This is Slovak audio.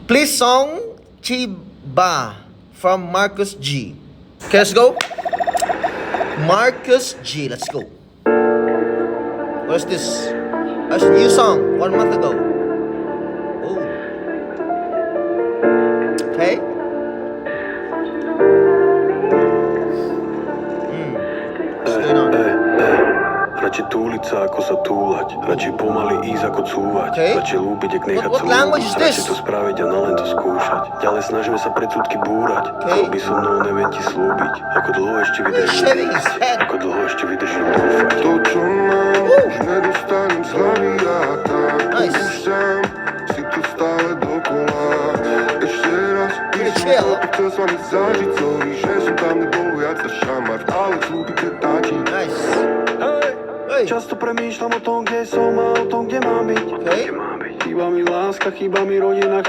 Please song Chiba from Marcus G. Okay, let's go. Marcus G. Let's go. What is this? That's a new song 1 month ago. Oh. Okay. What's going on? Radšej túliť sa, ako sa túlať. Radšej pomaly ísť, ako cúvať. Okay. Radšej lúbiť, ak nechať What language is this? Radšej to spraviť a na len to skúšať. Ďalej snažíme sa predsudky búrať. Okay. Chcel by so mnou, neviem ti slúbiť. Ako dlho ešte vydržím Shaving his head. Ako dlho ešte vydržím dúfať. To, čo mám, už nedostanem z hlavy a tak Nice. púšťam si to stále dokola. Ešte raz chill. chcel s vami zažiť, sorry, že som tam nebol viac a šamar, ale slúbi kretáči. Nice. Hej, často premýšľam o tom, kde som a o tom, kde mám byť. Okay. Chýba mi láska, chýba mi rodina.